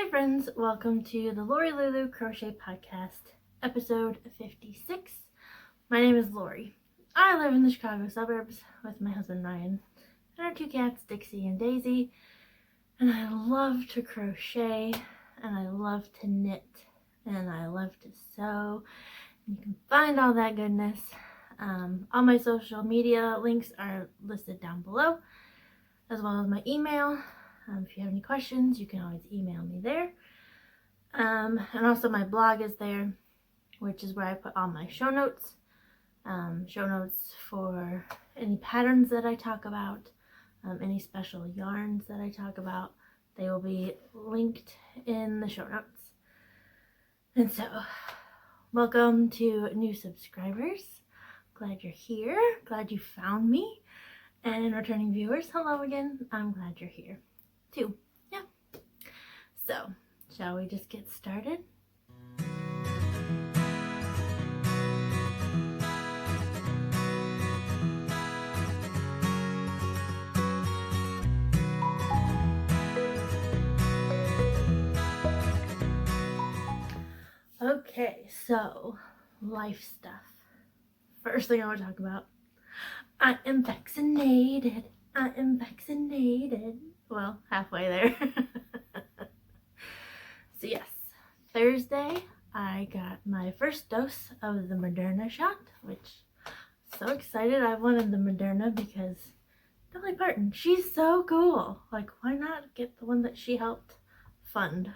Hi friends, welcome to the Lori Lulu Crochet Podcast, episode 56. My name is Lori. I live in the Chicago suburbs with my husband Ryan and our two cats Dixie and Daisy, and I love to crochet and I love to knit and I love to sew. You can find all that goodness. All my social media links are listed down below, as well as my email. If you have any questions, you can always email me there. And also my blog is there, which is where I put all my show notes. Show notes for any patterns that I talk about, any special yarns that I talk about. They will be linked in the show notes. And so, welcome to new subscribers. Glad you're here. Glad you found me. And returning viewers, hello again. I'm glad you're here too. Yeah. So, shall we just get started? Okay, so life stuff. First thing I want to talk about. I am vaccinated. I am vaccinated. Well, halfway there. So yes, Thursday I got my first dose of the Moderna shot, which I'm so excited. I wanted the Moderna because Dolly Parton, she's so cool. Like, why not get the one that she helped fund?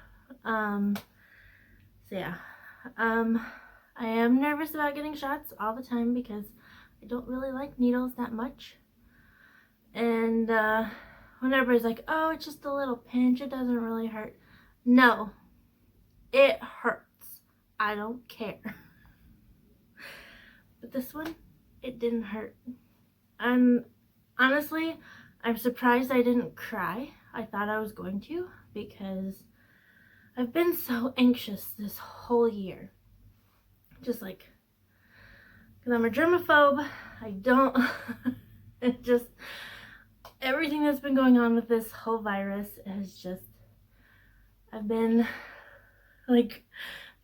So yeah, I am nervous about getting shots all the time because I don't really like needles that much. And whenever it's like, oh, it's just a little pinch, it doesn't really hurt. No, it hurts. I don't care. But this one, it didn't hurt. And honestly, I'm surprised I didn't cry. I thought I was going to because I've been so anxious this whole year. Just like, because I'm a germaphobe. I don't, it just, everything that's been going on with this whole virus is just, I've been like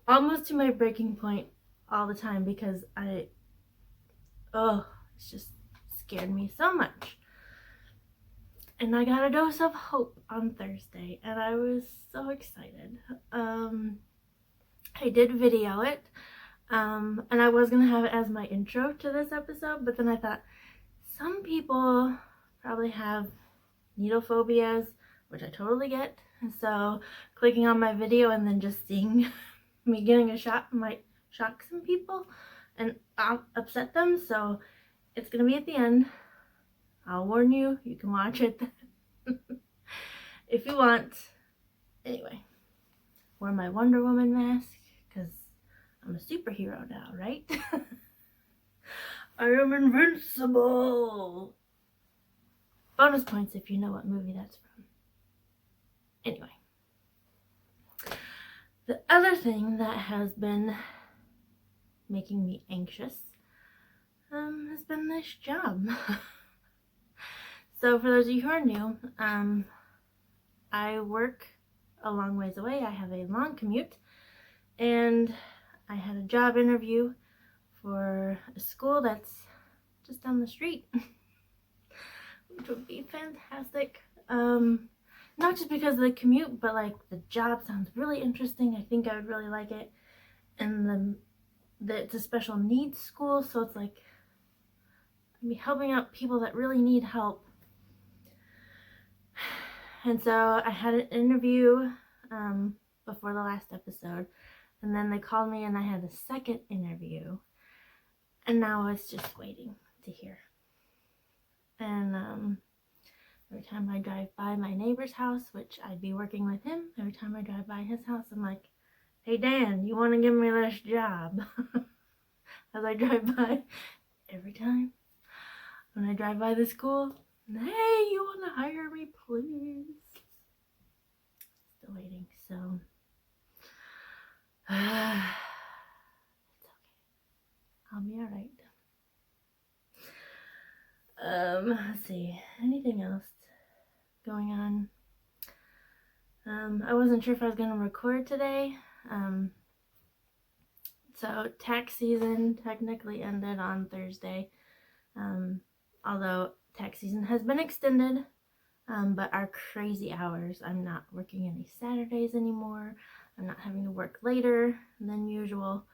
almost to my breaking point all the time because it's just scared me so much. And I got a dose of hope on Thursday and I was so excited. I did video it, and I was gonna have it as my intro to this episode, but then I thought some people probably have needle phobias, which I totally get. So clicking on my video and then just seeing me getting a shot might shock some people and upset them. So it's gonna be at the end. I'll warn you, you can watch it if you want. Anyway, wear my Wonder Woman mask because I'm a superhero now, right? I am invincible. Bonus points if you know what movie that's from. Anyway, the other thing that has been making me anxious has been this job. So for those of you who are new, I work a long ways away. I have a long commute, and I had a job interview for a school that's just down the street, which would be fantastic. Not just because of the commute, but like the job sounds really interesting. I think I would really like it, and it's a special needs school, so it's like I'd be helping out people that really need help. And so I had an interview before the last episode, and then they called me and I had a second interview, and now it's just waiting to hear. And every time I drive by my neighbor's house, which I'd be working with him, every time I drive by his house, I'm like, hey Dan, you want to give me this job? As I drive by every time. When I drive by the school, hey, you want to hire me, please? Still waiting, so it's okay. I'll be alright. Let's see, anything else going on? I wasn't sure if I was going to record today. So tax season technically ended on Thursday. Although tax season has been extended. But our crazy hours, I'm not working any Saturdays anymore. I'm not having to work later than usual.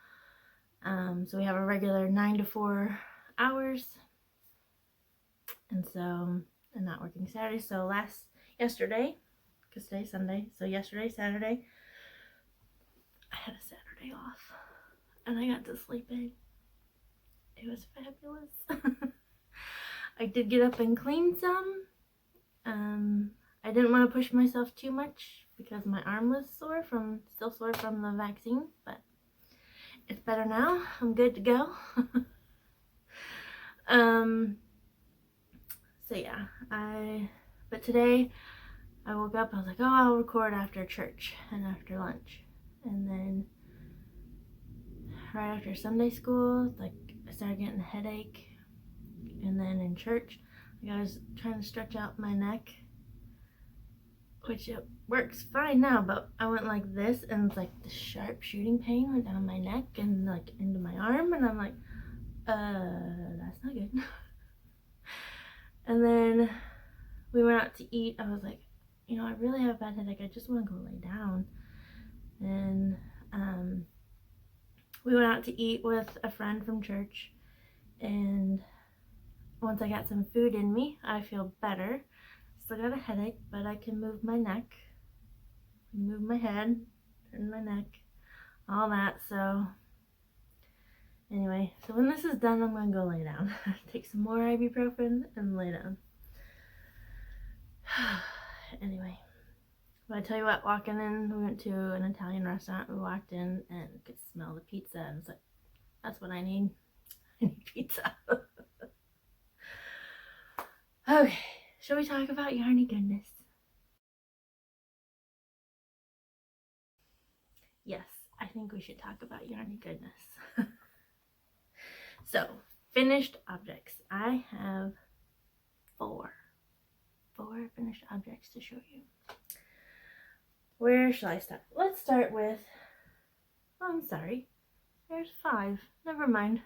So we have a regular 9 to 4 hours. And so I'm not working Saturday. So yesterday, because today's Sunday, so yesterday, Saturday, I had a Saturday off. And I got to sleep in. It was fabulous. I did get up and clean some. I didn't want to push myself too much because my arm was still sore from the vaccine, but it's better now. I'm good to go. So yeah, but today I woke up, I was like, oh, I'll record after church and after lunch. And then right after Sunday school, like I started getting a headache. And then in church, I was trying to stretch out my neck, which it works fine now, but I went like this and it's like the sharp shooting pain went down my neck and like into my arm, and I'm like, that's not good. And then we went out to eat. I was like, I really have a bad headache. I just want to go lay down. And we went out to eat with a friend from church, and once I got some food in me, I feel better. Still got a headache, but I can move my neck, move my head, turn my neck, all that. So anyway, so when this is done, I'm gonna go lay down. Take some more ibuprofen and lay down. Anyway, but I tell you what, walking in, we went to an Italian restaurant. We walked in and could smell the pizza, and it's like, that's what I need. I need pizza. Okay, shall we talk about yarny goodness? Yes, I think we should talk about yarny goodness. So, finished objects. I have four finished objects to show you. Where shall I start? Let's start with, oh, I'm sorry, there's 5. Never mind.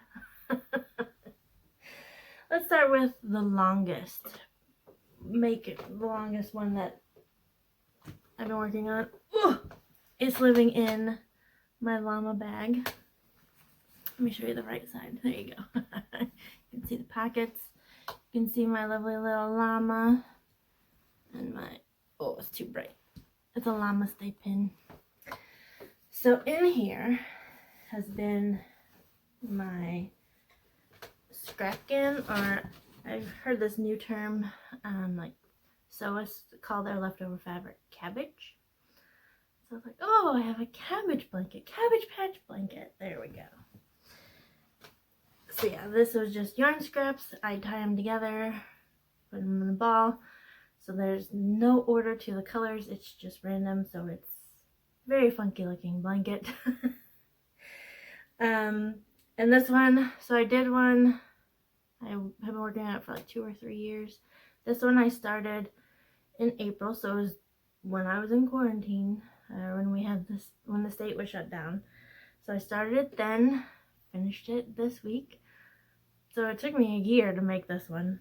Let's start with the longest. Make it the longest one that I've been working on. It's living in my llama bag. Let me show you the right side. There you go. You can see the pockets. You can see my lovely little llama. And oh, it's too bright. It's a llama stay pin. So in here has been my scrapkin, or I've heard this new term, like sewists call their leftover fabric cabbage. So I was like, oh, I have a cabbage blanket, cabbage patch blanket. There we go. So yeah, this was just yarn scraps. I tie them together, put them in a ball. So there's no order to the colors. It's just random. So it's very funky looking blanket. And this one, so I did one. I have been working on it for like 2 or 3 years. This one I started in April, so it was when I was in quarantine, when the state was shut down. So I started it then, finished it this week. So it took me a year to make this one.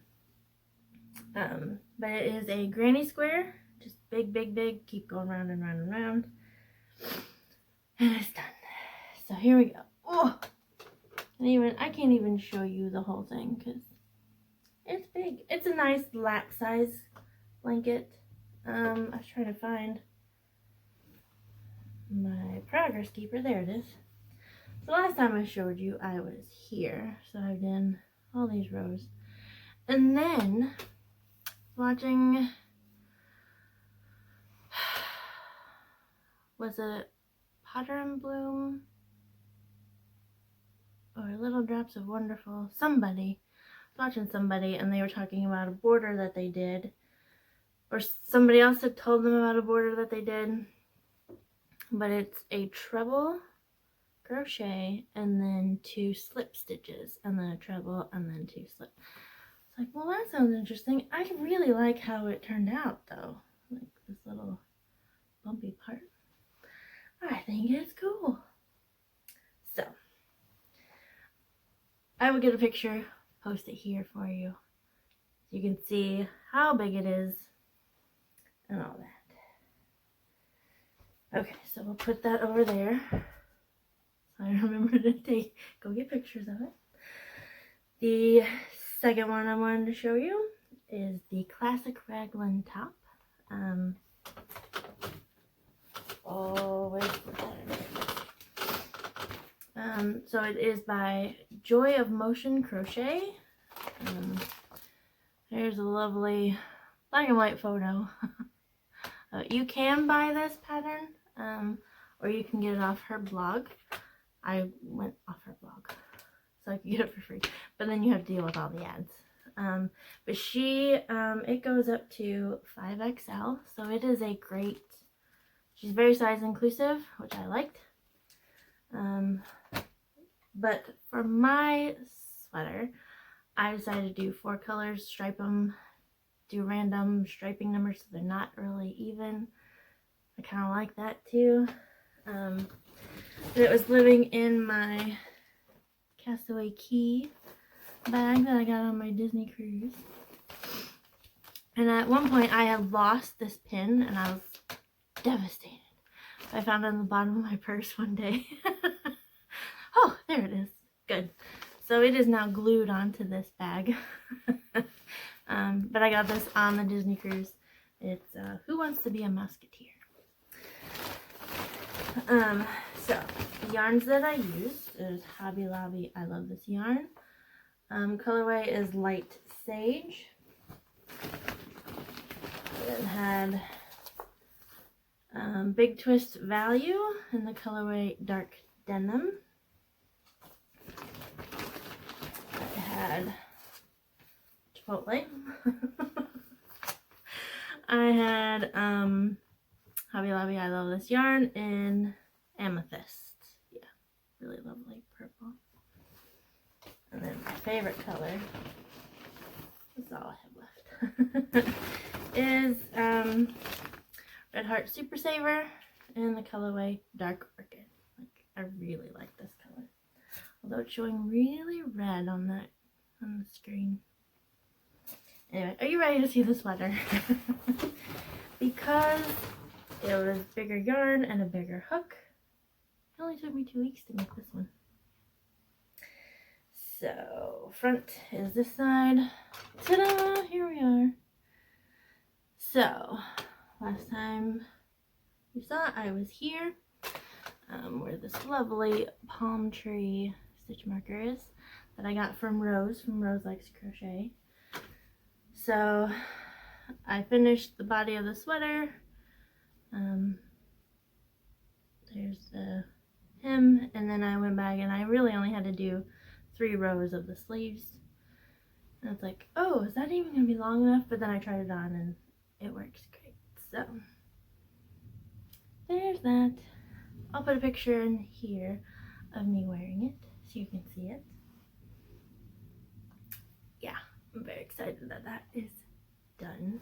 But it is a granny square, just big, big, big, keep going round and round and round. And it's done. So here we go. Oh! And I can't even show you the whole thing because it's big. It's a nice lap size blanket. I was trying to find my progress keeper. There it is. So last time I showed you, I was here. So I've done all these rows. And then watching, was it Potter and Bloom? Or Little Drops of Wonderful, watching somebody, and they were talking about a border that they did, or somebody else had told them about a border that they did, but it's a treble crochet and then 2 slip stitches, and then a treble and then 2 slip. It's like, well, that sounds interesting. I really like how it turned out though, like this little bumpy part. I think it's cool. So, I will get a picture, post it here for you, so you can see how big it is and all that. Okay, so we'll put that over there. So I remember to go get pictures of it. The second one I wanted to show you is the classic raglan top. So it is by Joy of Motion Crochet. There's a lovely black and white photo. You can buy this pattern, or you can get it off her blog. I went off her blog, so I could get it for free. But then you have to deal with all the ads. But it goes up to 5XL, so it is a great, she's very size inclusive, which I liked. But for my sweater, I decided to do 4 colors, stripe them, do random striping numbers so they're not really even. I kind of like that too. But it was living in my Castaway Key Bag that I got on my Disney cruise. And at one point I had lost this pin and I was devastated. I found it in the bottom of my purse one day. Oh, there it is. Good. So it is now glued onto this bag. But I got this on the Disney cruise. It's Who Wants to Be a Musketeer? So the yarns that I used is Hobby Lobby. I love this yarn. Colorway is Light Sage. It had Big Twist Value in the colorway Dark Denim. I had Chipotle. I had Hobby Lobby, I love this yarn in Amethyst. Yeah, really lovely purple. And then my favorite color, that's all I have left, is Red Heart Super Saver in the colorway Dark Orchid. Like, I really like this color. Although it's showing really red on the screen. Anyway, are you ready to see the sweater? Because it was bigger yarn and a bigger hook, it only took me 2 weeks to make this one. So, front is this side. Ta-da! Here we are. So, last time you saw, I was here, where this lovely palm tree stitch marker is that I got from Rose Likes Crochet. So, I finished the body of the sweater. There's the hem, and then I went back and I really only had to do 3 rows of the sleeves. And it's like, oh, is that even gonna be long enough? But then I tried it on and it works great. So there's that. I'll put a picture in here of me wearing it so you can see it. Yeah, I'm very excited that that is done.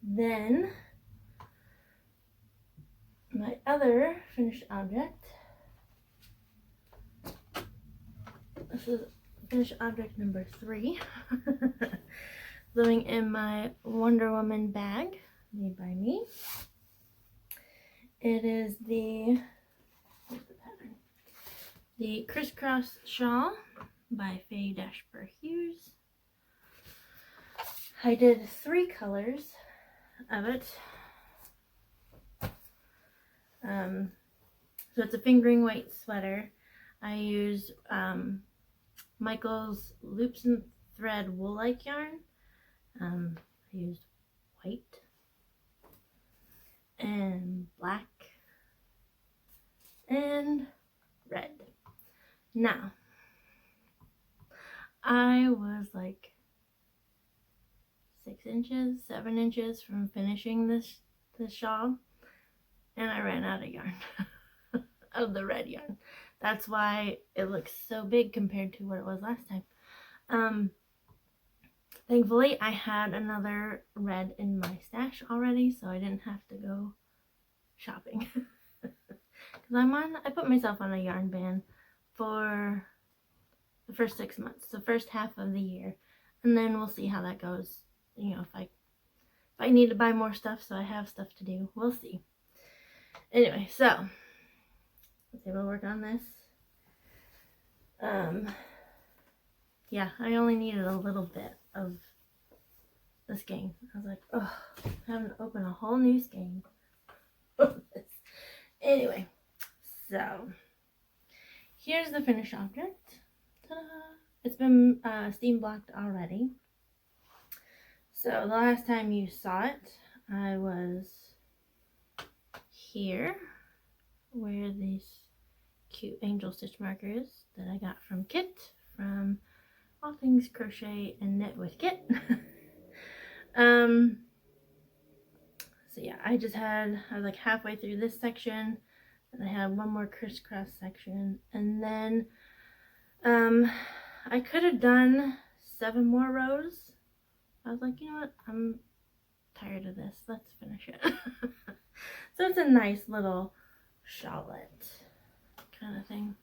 Then my other finished object, this is finished object number 3, living in my Wonder Woman bag made by me. It is the Crisscross Shawl by Faye-Hughes. I did 3 colors of it. So it's a fingering weight sweater. I used Michael's Loops and Thread wool-like yarn. I used white and black and red. Now, I was like 7 inches from finishing this shawl, and I ran out of yarn, of the red yarn. That's why it looks so big compared to what it was last time. Thankfully, I had another red in my stash already, so I didn't have to go shopping. Because I put myself on a yarn ban for the first 6 months, the first half of the year, and then we'll see how that goes. You know, if I need to buy more stuff so I have stuff to do, we'll see. Anyway, so let's able to work on this. Yeah, I only needed a little bit of the skein. I was like, oh, having to open a whole new skein. Anyway, so here's the finished object. Ta-da! It's been steam blocked already. So the last time you saw it, I was here, where these cute angel stitch markers that I got from Kit, from All Things Crochet and Knit with Kit. So yeah, I was like halfway through this section, and I had one more crisscross section, and then I could have done 7 more rows. I was like, you know what, I'm tired of this, let's finish it. So it's a nice little shawlette kind of thing.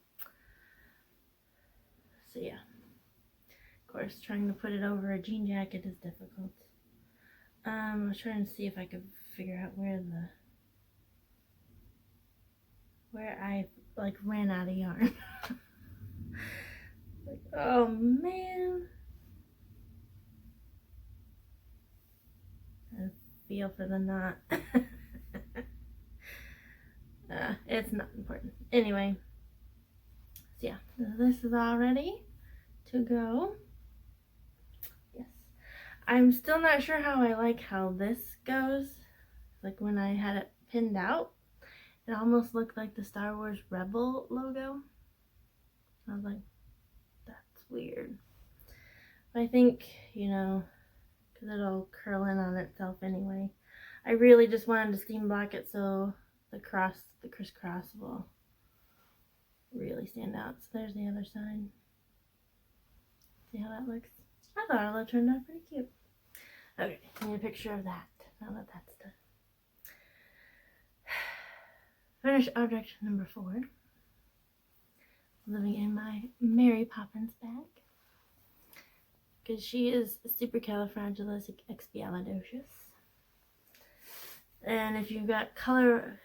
So yeah, of course, trying to put it over a jean jacket is difficult. I was trying to see if I could figure out where I like ran out of yarn. Like, oh man. I feel for the knot. It's not important. Anyway, so yeah, this is all ready to go. Yes. I'm still not sure how I like how this goes. Like when I had it pinned out, it almost looked like the Star Wars Rebel logo. I was like, that's weird. But I think, you know, because it'll curl in on itself anyway. I really just wanted to steam block it so the crisscross will really stand out. So there's the other side. See how that looks? I thought it would turned out pretty cute. Okay, I need a picture of that now that that's done. Finished object number 4. Living in my Mary Poppins bag. Because she is supercalifragilisticexpialidocious. And if you've got colorway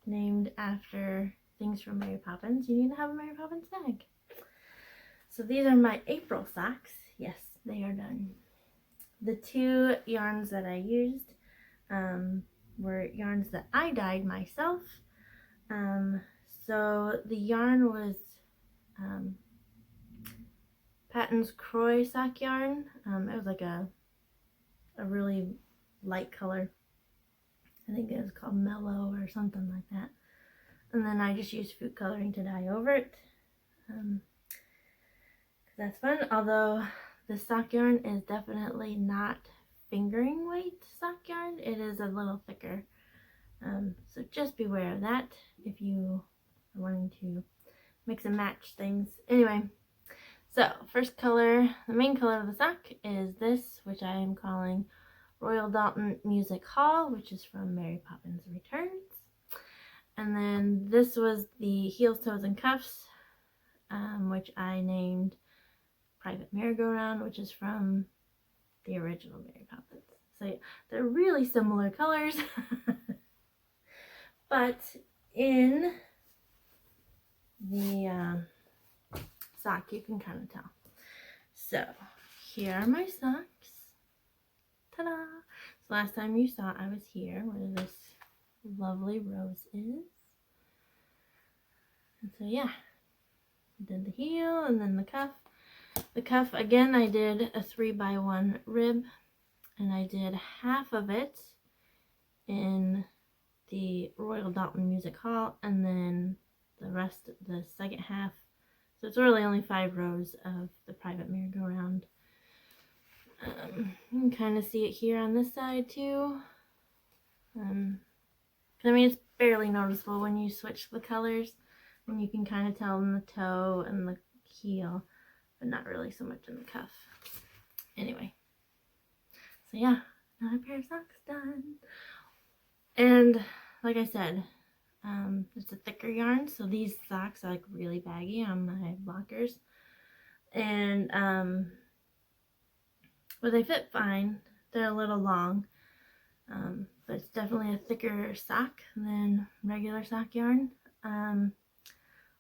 named after things from Mary Poppins, you need to have a Mary Poppins bag. So these are my April socks. Yes, they are done. The 2 yarns that I used were yarns that I dyed myself. So the yarn was Patton's Croy sock yarn. It was like a really light color. I think it was called Mellow or something like that. And then I just used food coloring to dye over it. That's fun, although the sock yarn is definitely not fingering weight sock yarn. It is a little thicker. So just beware of that if you are wanting to mix and match things. Anyway, so first color, the main color of the sock is this, which I am calling Royal Dalton Music Hall, which is from Mary Poppins Returns. And then this was the heels, toes, and cuffs, which I named Private Merry-Go-Round, which is from the original Mary Poppins. So yeah, they're really similar colors. But in the sock, you can kind of tell. So here are my socks. Ta-da! So last time you saw, I was here where this lovely rose is. And so yeah, I did the heel and then the cuff. The cuff, again, I did a 3x1 rib, and I did half of it in the Royal Dalton Music Hall, and then the rest, the second half. So it's really only 5 rows of the Private Merry-Go-Round. You can kind of see it here on this side too. I mean, it's barely noticeable when you switch the colors, and you can kind of tell in the toe and the heel, but not really so much in the cuff. Anyway, so yeah, another pair of socks done. And like I said, it's a thicker yarn, so these socks are like really baggy on my blockers. And but they fit fine. They're a little long, but it's definitely a thicker sock than regular sock yarn,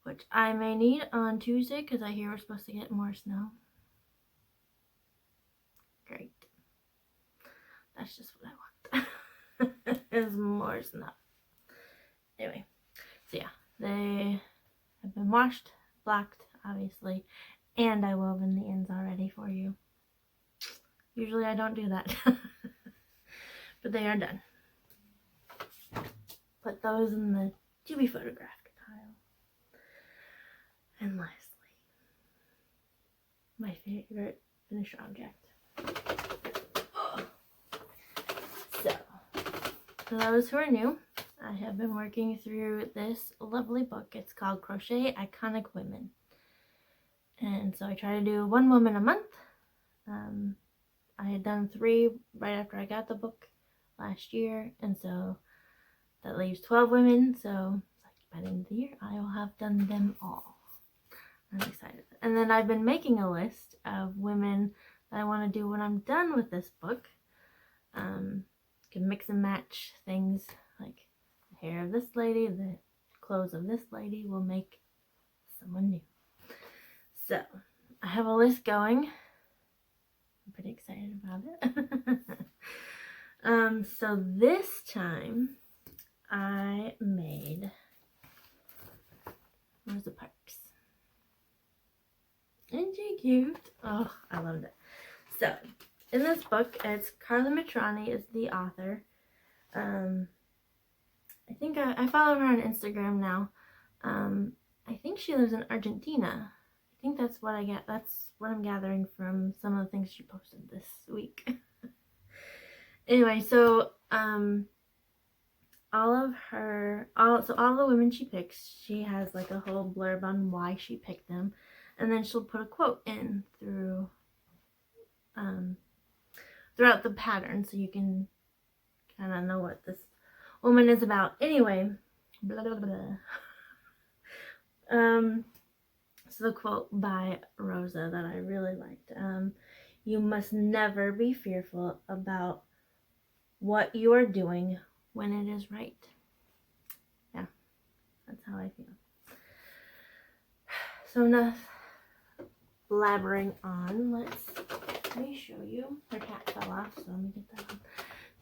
which I may need on Tuesday because I hear we're supposed to get more snow. Great. That's just what I want. Is more snow. Anyway, so yeah, they have been washed, blocked, obviously, and I woven the ends already for you. Usually I don't do that, but they are done. Put those in the to be photographed pile. And lastly, my favorite finished object. So, for those who are new, I have been working through this lovely book. It's called Crochet Iconic Women. And so I try to do one woman a month. I had done 3 right after I got the book last year, and so that leaves 12 women. So by the end of the year, I will have done them all. I'm excited. And then I've been making a list of women that I want to do when I'm done with this book. Can mix and match things like the hair of this lady, the clothes of this lady will make someone new. So I have a list going. I'm pretty excited about it. So this time I made Rosa Parks. Isn't she cute? Oh, I loved it. So in this book, it's Carla Mitrani is the author. I think I follow her on Instagram now. I think she lives in Argentina. I think that's what that's what I'm gathering from some of the things she posted this week. Anyway, so all the women she picks, she has like a whole blurb on why she picked them, and then she'll put a quote in throughout the pattern, so you can kind of know what this woman is about. Anyway, blah blah blah. So the quote by Rosa that I really liked. You must never be fearful about what you are doing when it is right. Yeah, that's how I feel. So enough blabbering on. Let me show you. Her cat fell off, so let me get that on.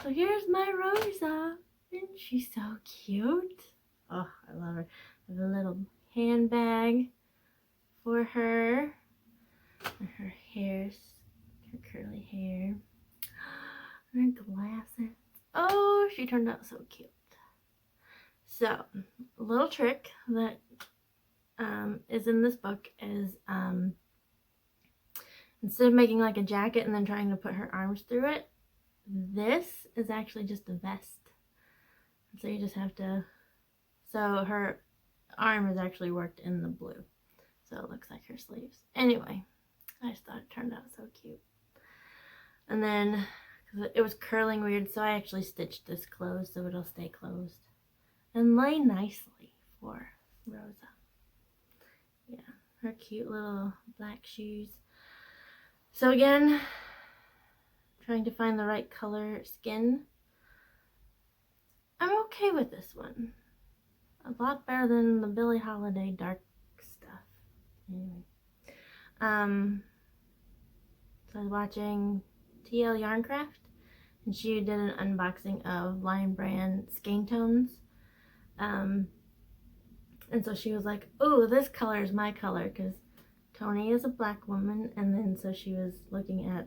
So here's my Rosa. Isn't she so cute? Oh, I love her. I have a little handbag for her. And her hair, her curly hair. And her glasses. Oh, she turned out so cute. So, a little trick that is in this book is instead of making like a jacket and then trying to put her arms through it, this is actually just a vest. So you just have to, so her arm is actually worked in the blue. So it looks like her sleeves. Anyway, I just thought it turned out so cute. And then, because it was curling weird, so I actually stitched this closed so it'll stay closed and lay nicely for Rosa. Yeah, her cute little black shoes. So again, trying to find the right color skin. I'm okay with this one. A lot better than the Billie Holiday dark stuff. Anyway. So I was watching TL Yarncraft, and she did an unboxing of Lion Brand skein tones. And so she was like, oh, this color is my color, because Tony is a black woman, and then so she was looking at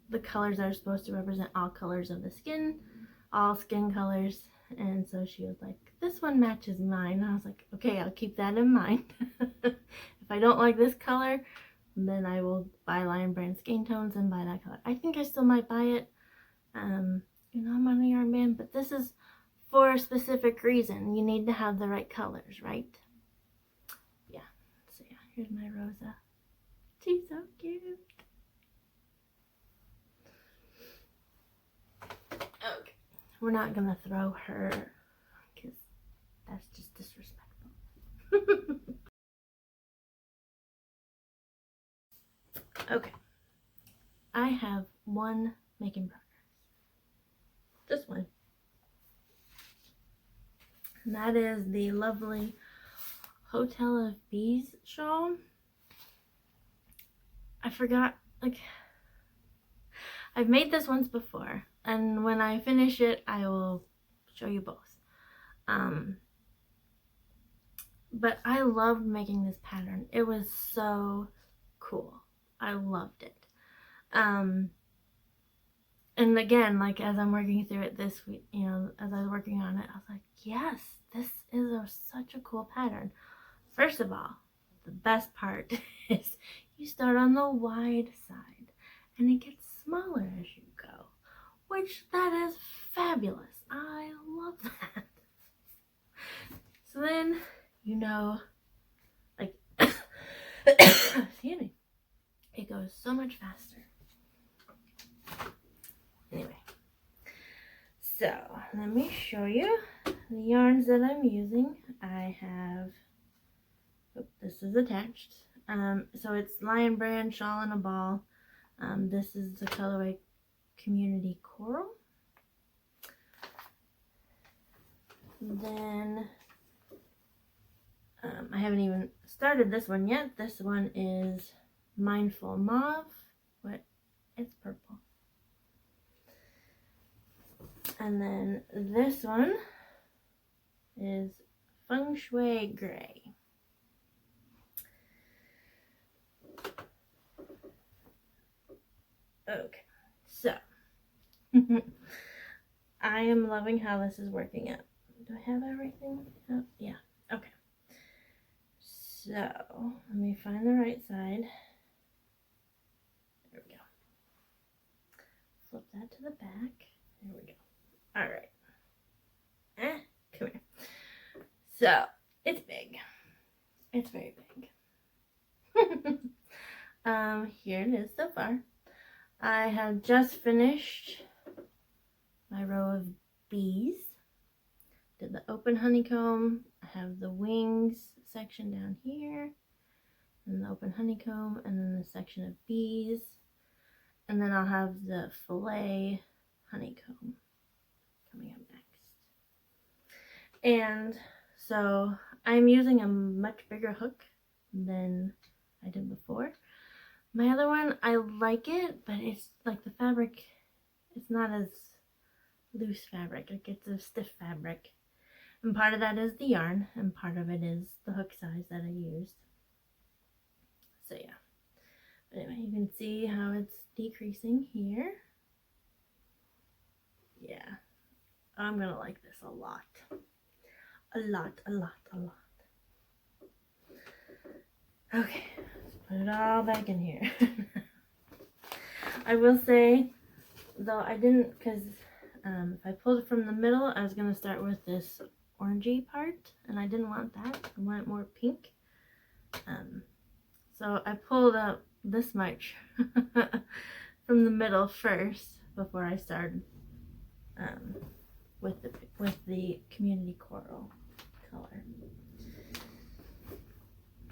the colors that are supposed to represent all colors of the skin, all skin colors, and so she was like, this one matches mine. And I was like, okay, I'll keep that in mind. If I don't like this color, then I will buy Lion Brand skein tones and buy that color. I think I still might buy it. You know, I'm on a yarn band, but this is for a specific reason. You need to have the right colors, right? Yeah. So yeah, here's my Rosa. She's so cute. we're not gonna throw her because that's just disrespectful. Okay, I have one making progress. Just one. And that is the lovely Hotel of Bees shawl. I forgot, like, I've made this once before, and when I finish it, I will show you both. But I loved making this pattern. It was so cool. I loved it. And again, like, as I'm working through it this week, you know, as I was working on it, I was like, yes, this is such a cool pattern. First of all, the best part is you start on the wide side and it gets smaller as you go, which that is fabulous. I love that. So then, you know, like, excuse me, it goes so much faster. Anyway, so let me show you the yarns that I'm using. I have, this is attached. So it's Lion Brand Shawl in a Ball. This is the colorway Community Coral. Then I haven't even started this one yet. This one is Mindful Mauve, but it's purple. And then this one is Feng Shui Gray. Okay, so I am loving how this is working out. Do I have everything? Oh, yeah, okay. So let me find the right side. There we go. Flip that to the back. There we go. All right. Come here. So it's big. It's very big. Here it is so far. I have just finished my row of bees. Did the open honeycomb. I have the wings section down here, and the open honeycomb, and then the section of bees, and then I'll have the fillet honeycomb coming up next. And so I'm using a much bigger hook than I did before. My other one, I like it, but it's like the fabric, it's not as loose fabric. Like, it's a stiff fabric. And part of that is the yarn, and part of it is the hook size that I used. So yeah. But anyway, you can see how it's decreasing here. Yeah. I'm gonna like this a lot. A lot, a lot, a lot. Okay, let's put it all back in here. I will say, though, I didn't, because if I pulled it from the middle, I was going to start with this orangey part, and I didn't want that. I want more pink. So I pulled up this much from the middle first before I started with the Community Coral color.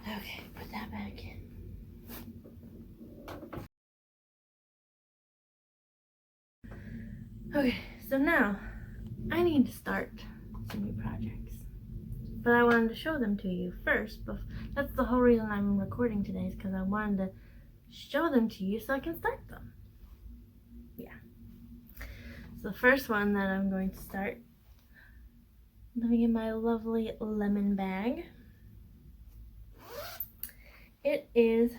Okay, put that back in. Okay, so now I need to start some new projects. But I wanted to show them to you first. That's the whole reason I'm recording today, is because I wanted to show them to you so I can start them. Yeah. So the first one that I'm going to start, living in my lovely lemon bag. It is,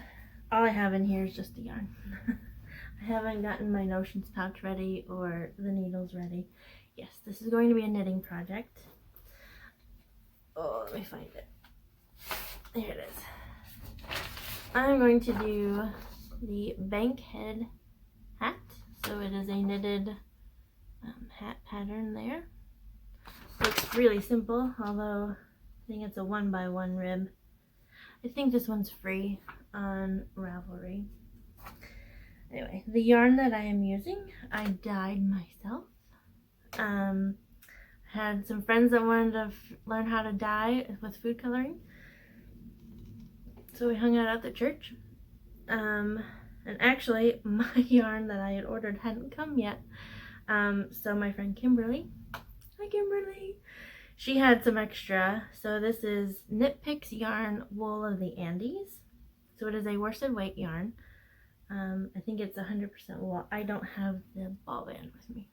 all I have in here is just the yarn. I haven't gotten my notions pouch ready or the needles ready. Yes, this is going to be a knitting project. Oh, let me find it. There it is. I'm going to do the bank head hat. So it is a knitted hat pattern there. Looks really simple, although I think it's a 1x1 rib. I think this one's free on Ravelry. Anyway, the yarn that I am using, I dyed myself. I had some friends that wanted to learn how to dye with food coloring. So we hung out at the church. And actually, my yarn that I had ordered hadn't come yet. So my friend Kimberly, hi Kimberly, she had some extra. So this is Knit Picks Yarn Wool of the Andes. So it is a worsted weight yarn. I think it's 100% wool. I don't have the ball band with me.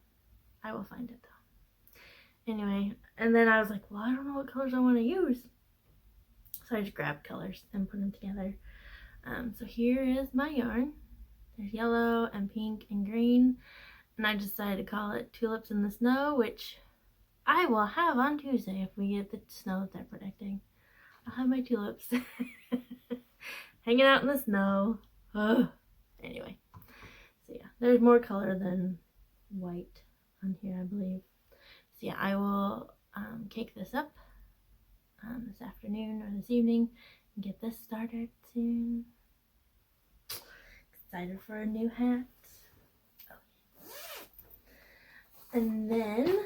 I will find it though. Anyway, and then I was like, well, I don't know what colors I want to use. So I just grabbed colors and put them together. So here is my yarn. There's yellow and pink and green. And I decided to call it Tulips in the Snow, which I will have on Tuesday if we get the snow that they're predicting. I'll have my tulips hanging out in the snow. Ugh. Anyway, so yeah, there's more color than white on here, I believe. So yeah, I will cake this up this afternoon or this evening and get this started soon. Excited for a new hat. And then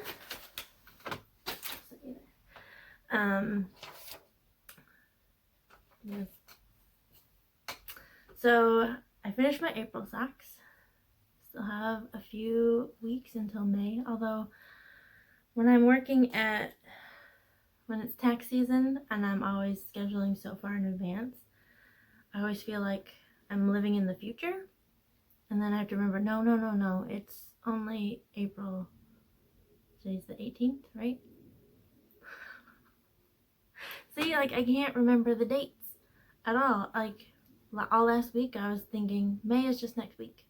so I finished my April socks. Still have a few weeks until May, although when I'm working when it's tax season and I'm always scheduling so far in advance, I always feel like I'm living in the future. And then I have to remember, no, it's only April. Today's the 18th, right? See, like, I can't remember the dates at all. Like, all last week I was thinking May is just next week.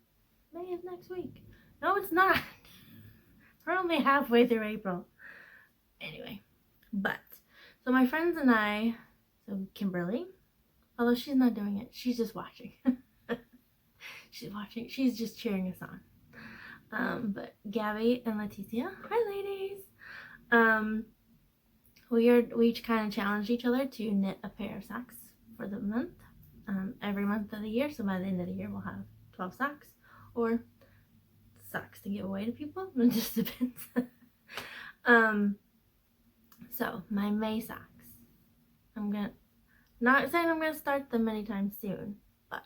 May is next week. No, it's not. We're only halfway through April. Anyway, so my friends and I, so Kimberly, although she's not doing it, she's just watching. She's watching, she's just cheering us on. But Gabby and Leticia, hi ladies. We each kind of challenged each other to knit a pair of socks for the month, every month of the year. So by the end of the year, we'll have 12 socks or socks to give away to people. It just depends. So my May socks, not saying I'm gonna start them anytime soon, but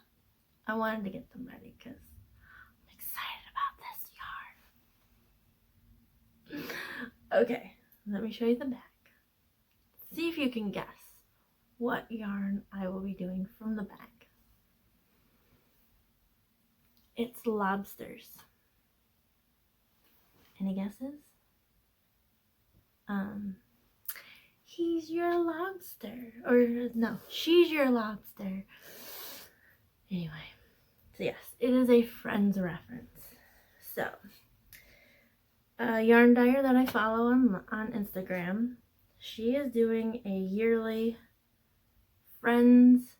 I wanted to get them ready because I'm excited about this yarn. Okay, let me show you the back. See if you can guess what yarn I will be doing from the back. It's lobsters. Any guesses? He's your lobster. Or no, she's your lobster. Anyway, so yes, it is a Friends reference. So, a yarn dyer that I follow on Instagram, she is doing a yearly Friends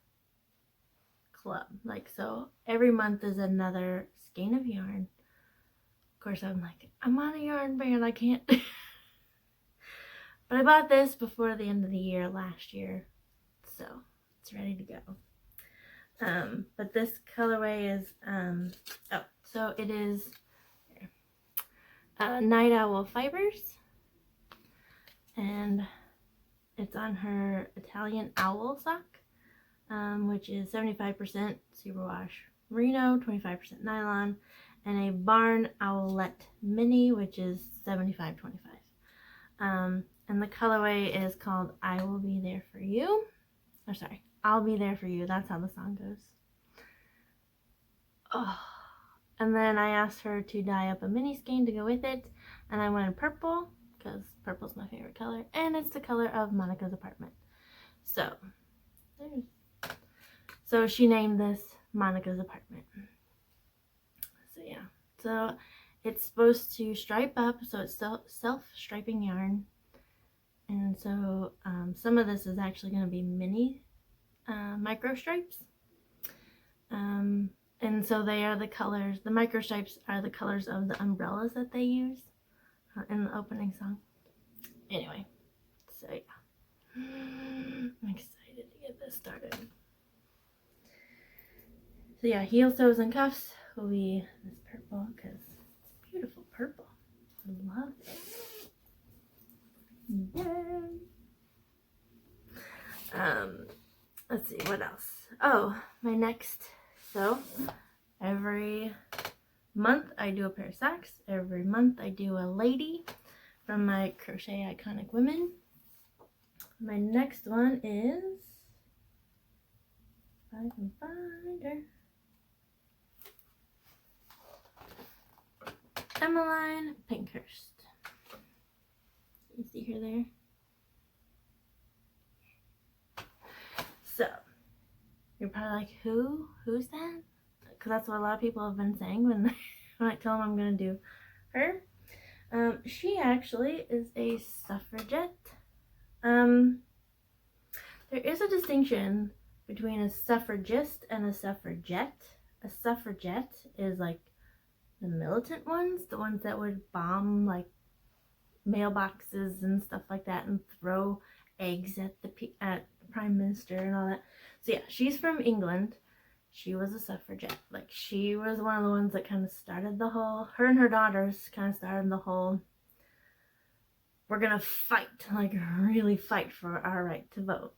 club. Like, so every month is another skein of yarn. Of course, I'm like, I'm on a yarn band, I can't. But I bought this before the end of the year last year, so it's ready to go. But this colorway is, so it is Night Owl Fibers, and it's on her Italian Owl sock, which is 75% superwash merino, 25% nylon, and a Barn Owlette Mini, which is 75-25. And the colorway is called I Will Be There For You. Or sorry, I'll Be There For You. That's how the song goes. Oh. And then I asked her to dye up a mini skein to go with it. And I wanted purple, because purple's my favorite color. And it's the color of Monica's apartment. So she named this Monica's apartment. So yeah. So it's supposed to stripe up. So it's self-striping yarn. And so some of this is actually going to be mini micro stripes. And so they are the colors, the micro stripes are the colors of the umbrellas that they use in the opening song. Anyway, so yeah. I'm excited to get this started. So yeah, heel toes and cuffs will be this purple because it's beautiful purple. I love it. Oh, my next, so every month I do a pair of socks. Every month I do a lady from my Crochet Iconic Women. My next one is, if I can find her, Emmeline Pankers. You see her there? So, you're probably like, who's that? Because that's what a lot of people have been saying when I tell them I'm going to do her. She actually is a suffragette. There is a distinction between a suffragist and a suffragette. A suffragette is like the militant ones, the ones that would bomb like mailboxes and stuff like that and throw eggs at the prime minister and all that. So yeah, she's from England. She was a suffragette. Like, she was one of the ones that kind of started the whole, her and her daughters kind of started the whole, we're gonna fight, like really fight for our right to vote.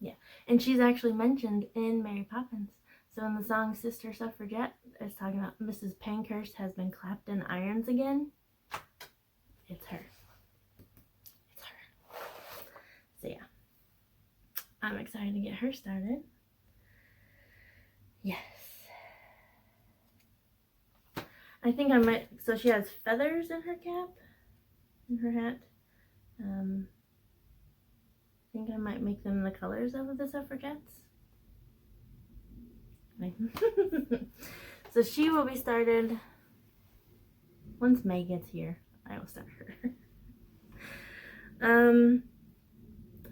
Yeah, and she's actually mentioned in Mary Poppins. So in the song Sister Suffragette, it's talking about Mrs. Pankers has been clapped in irons again. It's her. It's her. So yeah, I'm excited to get her started. Yes. I think I might, so she has feathers in her cap, in her hat. I think I might make them the colors of the suffragettes. So she will be started once May gets here. I will start her.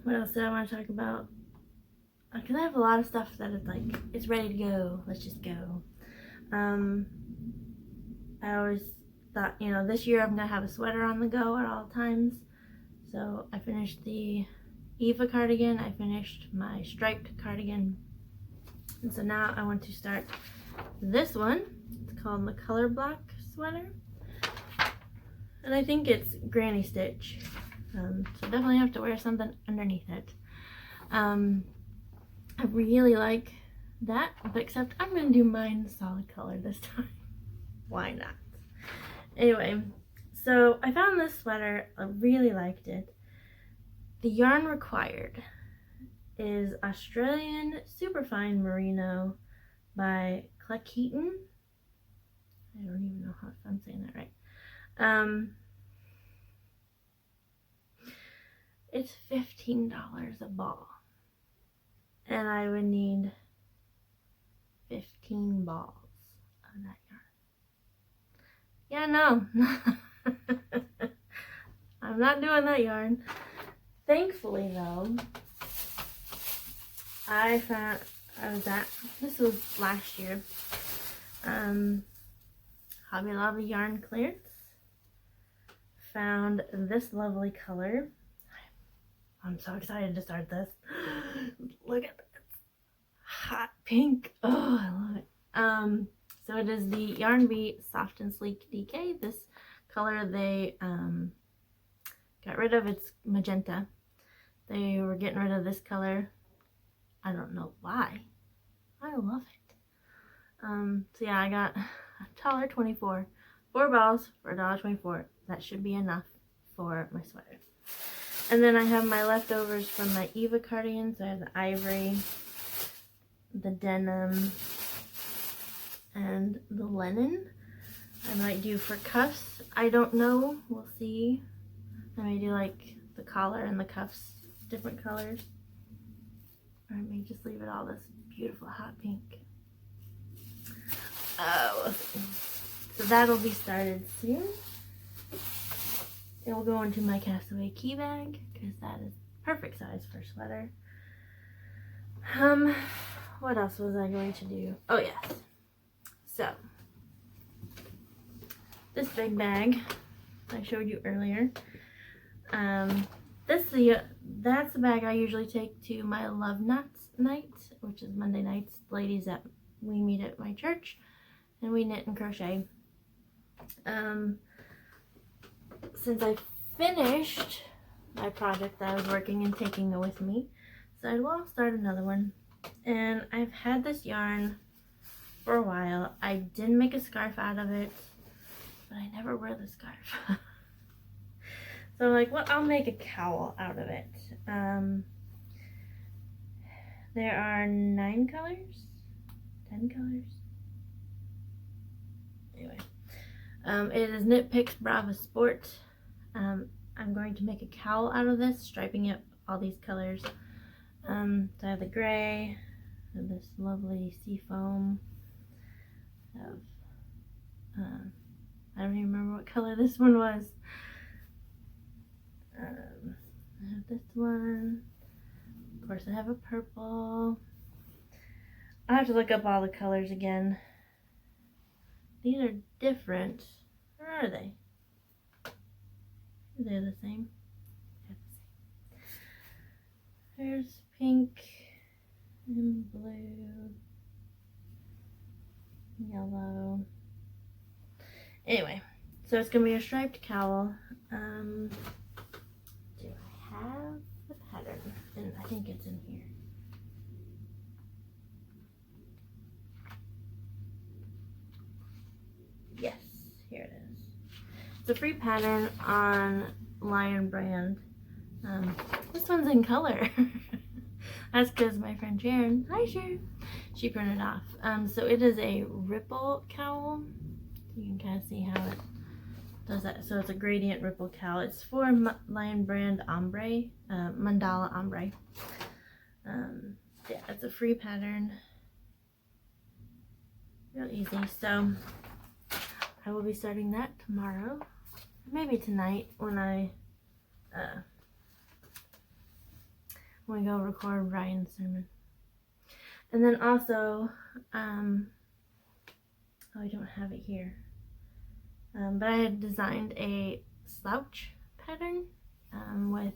What else did I want to talk about? Because I have a lot of stuff that is like, it's ready to go. Let's just go. I always thought, you know, this year I'm going to have a sweater on the go at all times. So I finished the Eva cardigan. I finished my striped cardigan. And so now I want to start this one. It's called the Color Block Sweater. And I think it's granny stitch. So definitely have to wear something underneath it. I really like that, but except I'm going to do mine solid color this time. Why not? Anyway, so I found this sweater. I really liked it. The yarn required is Australian Superfine Merino by Cleckheaton. I don't even know if I'm saying that right. It's $15 a ball. And I would need 15 balls of that yarn. Yeah, no. I'm not doing that yarn. Thankfully, though, this was last year, Hobby Lobby yarn clearance. Found this lovely color. I'm so excited to start this. Look at this. Hot pink. Oh, I love it. So it is the Yarn Bee Soft and Sleek DK. This color they got rid of its magenta. They were getting rid of this color. I don't know why. I love it. So yeah, I got $1.24. 4 balls for $1.24. That should be enough for my sweater. And then I have my leftovers from my Eva cardigan. So I have the ivory, the denim, and the linen. I might do for cuffs. I don't know. We'll see. I may do like the collar and the cuffs different colors. Or I may just leave it all this beautiful hot pink. Oh, so that'll be started soon. It will go into my Castaway Key Bag because that is perfect size for a sweater. What else was I going to do? Oh yes. So this big bag I showed you earlier. That's the bag I usually take to my Love Knots night, which is Monday nights. Ladies that we meet at my church and we knit and crochet. Since I finished my project that I was working and taking it with me, so I will start another one. And I've had this yarn for a while. I did make a scarf out of it, but I never wear the scarf. So I'm like, well, I'll make a cowl out of it. There are 9 colors, 10 colors. Anyway, it is Knit Picks Brava Sport. I'm going to make a cowl out of this, striping it all these colors. So I have the gray, and this lovely sea foam. I don't even remember what color this one was. I have this one. Of course, I have a purple. I'll have to look up all the colors again. These are different. Or are they? They're the same. There's pink and blue, yellow. Anyway, so it's gonna be a striped cowl. Do I have the pattern? And I think it's in here. Yes, here it is. It's a free pattern on Lion Brand. This one's in color. That's because my friend Sharon, hi Sharon, she printed off. So it is a ripple cowl. You can kind of see how it does that. So it's a gradient ripple cowl. It's for Lion Brand Ombre, Mandala Ombre. Yeah, it's a free pattern. Real easy. So I will be starting that tomorrow, maybe tonight when we go record Ryan's sermon. And then also, oh, I don't have it here. But I had designed a slouch pattern with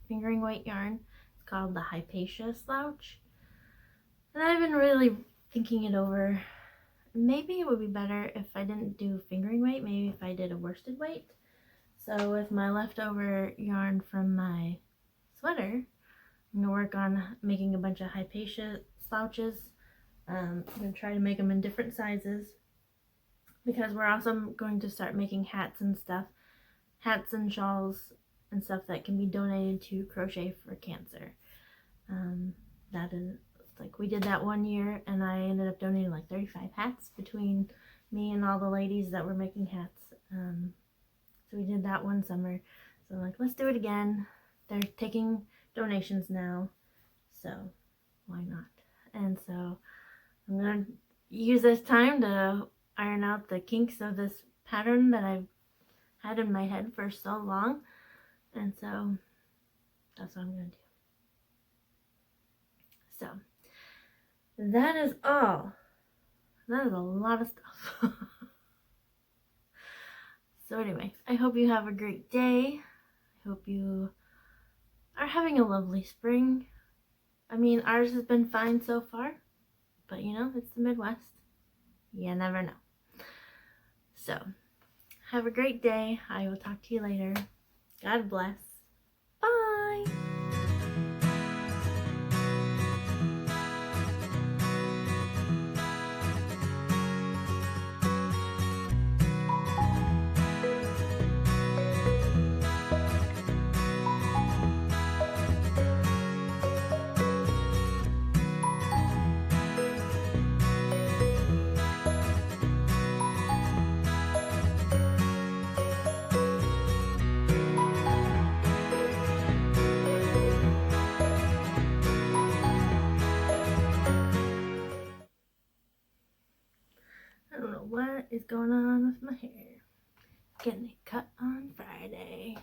fingering weight yarn. It's called the Hypatia slouch. And I've been really thinking it over. Maybe it would be better if I didn't do fingering weight, maybe if I did a worsted weight. So with my leftover yarn from my sweater, I'm going to work on making a bunch of Hypatia slouches. I'm going to try to make them in different sizes, because we're also going to start making hats and stuff. Hats and shawls and stuff that can be donated to Crochet for Cancer. That is, like, we did that one year and I ended up donating like 35 hats between me and all the ladies that were making hats. So we did that one summer. So I'm like, let's do it again. They're taking donations now, so why not? And so I'm gonna use this time to iron out the kinks of this pattern that I've had in my head for so long, and so that's what I'm gonna do. So that is all. That is a lot of stuff. So anyway, I hope you have a great day. I hope you are having a lovely spring. I mean, ours has been fine so far, but you know, it's the Midwest. You never know. So, have a great day. I will talk to you later. God bless. Bye! I don't know what is going on with my hair. Getting it cut on Friday.